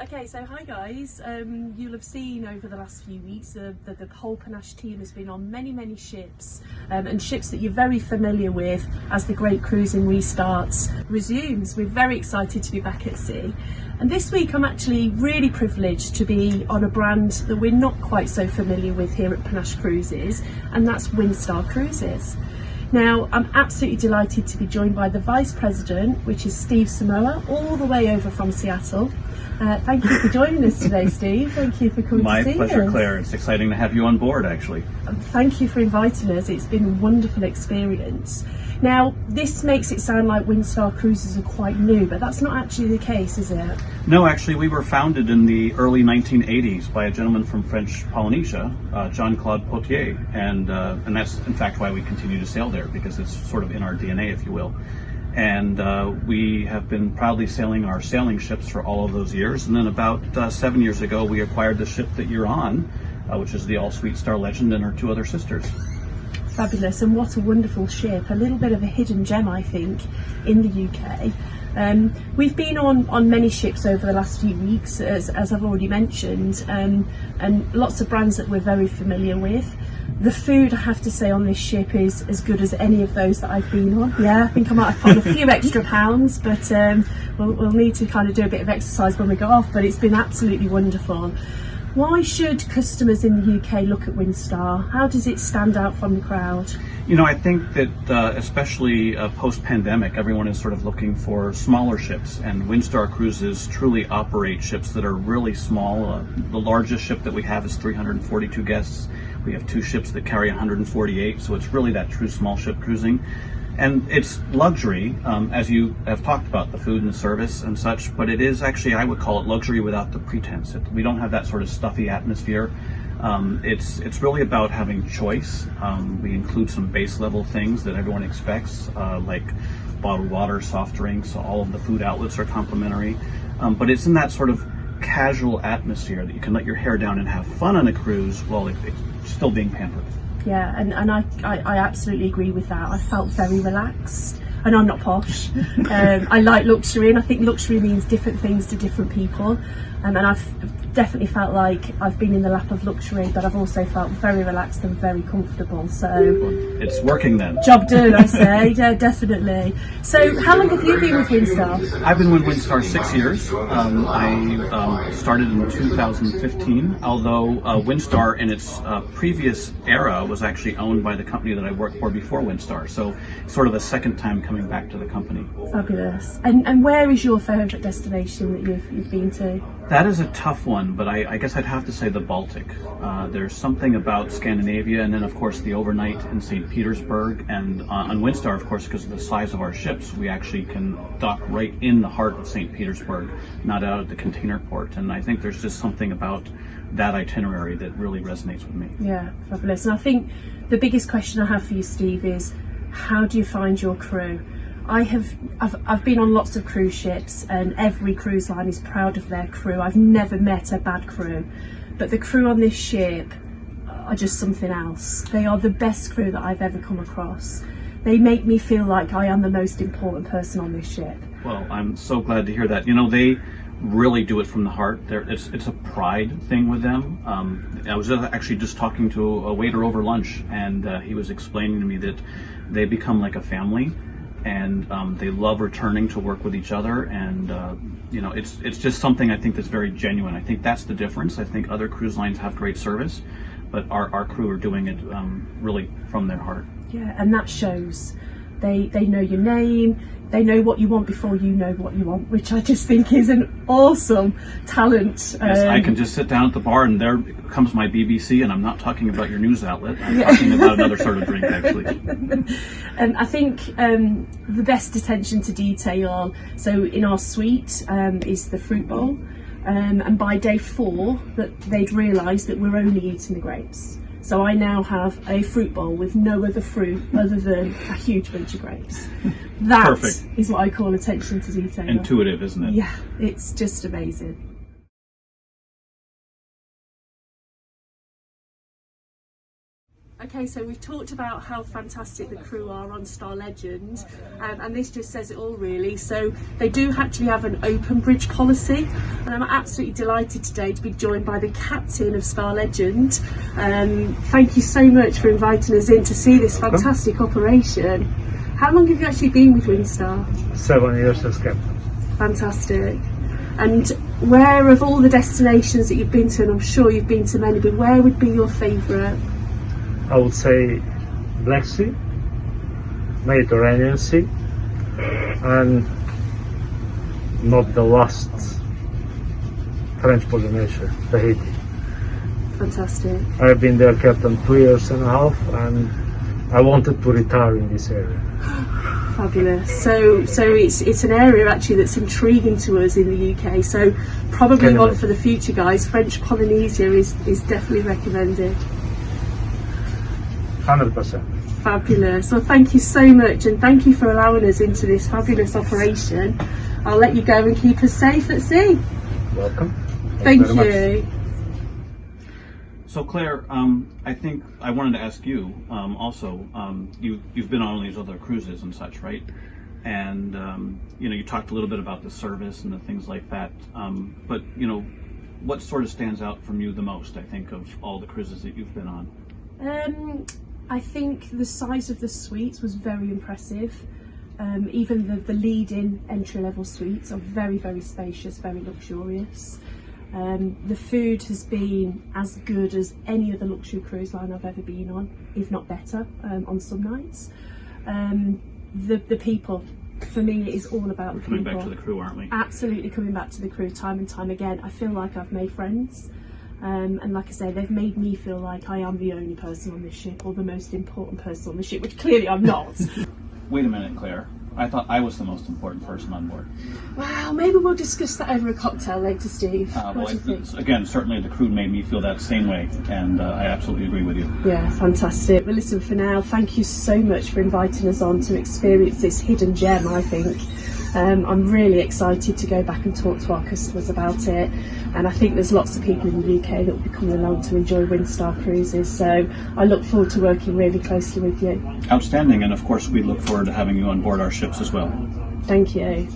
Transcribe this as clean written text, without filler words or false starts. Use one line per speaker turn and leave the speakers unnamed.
Okay, so hi guys. You'll have seen over the last few weeks that the whole Panache team has been on many ships, and ships that you're very familiar with as the great cruising restarts resumes. We're very excited to be back at sea, and this week I'm actually really privileged to be on a brand that we're not quite so familiar with here at Panache Cruises, and that's Windstar Cruises. Now, I'm absolutely delighted to be joined by the Vice President, which is Steve Simao, all the way over from Seattle. Thank you for joining us today, Steve. Thank you for coming to see us.
My pleasure, Claire. It's exciting to have you on board, actually.
Thank you for inviting us. It's been a wonderful experience. Now, this makes it sound like Windstar Cruises are quite new, but that's not actually the case, is it?
No, actually, we were founded in the early 1980s by a gentleman from French Polynesia, Jean-Claude Potier, and that's in fact why we continue to sail there, because it's sort of in our DNA, if you will. And we have been proudly sailing our sailing ships for all of those years. And then about 7 years ago, we acquired the ship that you're on, which is the All-Sweet Star Legend, and her two other sisters.
Fabulous, and what a wonderful ship. A little bit of a hidden gem, I think, in the UK. We've been on many ships over the last few weeks, as I've already mentioned, and lots of brands that we're very familiar with. The food, I have to say, on this ship is as good as any of those that I've been on. Yeah, I think I might have put on a few extra pounds, but we'll need to kind of do a bit of exercise when we go off, but it's been absolutely wonderful. Why should customers in the UK look at Windstar? How does it stand out from the crowd?
You know, I think that especially post-pandemic, everyone is sort of looking for smaller ships, and Windstar Cruises truly operate ships that are really small. The largest ship that we have is 342 guests. We have two ships that carry 148, so it's really that true small ship cruising. And it's luxury, as you have talked about, the food and the service and such, but it is actually, I would call it luxury without the pretense. We don't have that sort of stuffy atmosphere. It's really about having choice. We include some base level things that everyone expects, like bottled water, soft drinks, all of the food outlets are complimentary. But it's in that sort of casual atmosphere that you can let your hair down and have fun on a cruise while it's still being pampered.
Yeah, and I absolutely agree with that. I felt very relaxed, and I'm not posh. I like luxury, and I think luxury means different things to different people. And I've definitely felt like I've been in the lap of luxury, but I've also felt very relaxed and very comfortable. So
it's working then.
Job done, I say. Yeah, definitely. So how long have you been with Windstar?
I've been with Windstar 6 years. I started in 2015, although Windstar in its previous era was actually owned by the company that I worked for before Windstar. So sort of a second time coming back to the company.
Fabulous. And where is your favourite destination that you've been to?
That is a tough one, but I guess I'd have to say the Baltic. There's something about Scandinavia, and then of course the overnight in St. Petersburg, and on Windstar, of course, because of the size of our ships, we actually can dock right in the heart of St. Petersburg, not out at the container port. And I think there's just something about that itinerary that really resonates with me.
Yeah, fabulous. And I think the biggest question I have for you, Steve, is how do you find your crew? I've been on lots of cruise ships, and every cruise line is proud of their crew. I've never met a bad crew, but the crew on this ship are just something else. They are the best crew that I've ever come across. They make me feel like I am the most important person on this ship.
Well, I'm so glad to hear that. You know, they really do it from the heart. It's a pride thing with them. I was actually just talking to a waiter over lunch, and he was explaining to me that they become like a family. And they love returning to work with each other, and you know, it's just something I think that's very genuine. I think that's the difference. I think other cruise lines have great service, but our crew are doing it really from their heart.
Yeah, and that shows. They know your name. They know what you want before you know what you want, which I just think is an awesome talent.
Yes, I can just sit down at the bar and there comes my BBC, and I'm not talking about your news outlet. I'm talking about another sort of drink, actually.
And I think the best attention to detail, so in our suite is the fruit bowl, and by day 4 that they'd realised that we're only eating the grapes. So I now have a fruit bowl with no other fruit other than a huge bunch of grapes. That
Perfect.
is what I call attention to detail.
Intuitive, isn't it?
Yeah, it's just amazing. Okay, so we've talked about how fantastic the crew are on Star Legend, and this just says it all really. So they do actually have an open bridge policy, and I'm absolutely delighted today to be joined by the captain of Star Legend. Thank you so much for inviting us in to see this fantastic operation. How long have you actually been with Windstar?
7 years as captain.
Fantastic. And where of all the destinations that you've been to, and I'm sure you've been to many, but where would be your favourite?
I would say Black Sea, Mediterranean Sea, and not the last, French Polynesia, Tahiti.
Fantastic.
I've been there captain 2 years and a half, and I wanted to retire in this area.
Fabulous. So it's an area actually that's intriguing to us in the UK. So probably one for the future, guys. French Polynesia is definitely recommended.
100%.
Fabulous. Well, thank you so much, and thank you for allowing us into this fabulous operation. I'll let you go and keep us safe at sea.
Welcome.
Thank
Thanks very
you.
much.
So Claire, I think I wanted to ask you also. You've been on all these other cruises and such, right? And you talked a little bit about the service and the things like that. But what sort of stands out from you the most? I think of all the cruises that you've been on.
I think the size of the suites was very impressive. Even the lead-in entry-level suites are very, very spacious, very luxurious. The food has been as good as any other luxury cruise line I've ever been on, if not better, on some nights. The people, for me, it is all about the people.
Coming back to the crew, aren't we?
Absolutely coming back to the crew time and time again. I feel like I've made friends. And like I say, they've made me feel like I am the only person on this ship, or the most important person on the ship, which clearly I'm not.
Wait a minute, Claire. I thought I was the most important person on board.
Well, maybe we'll discuss that over a cocktail later, Steve. What do you think?
Again, certainly the crew made me feel that same way, and I absolutely agree with you.
Yeah, fantastic. Well, listen, for now, thank you so much for inviting us on to experience this hidden gem, I think. I'm really excited to go back and talk to our customers about it, and I think there's lots of people in the UK that will be coming along to enjoy Windstar Cruises, so I look forward to working really closely with you.
Outstanding, and of course we look forward to having you on board our ships as well.
Thank you.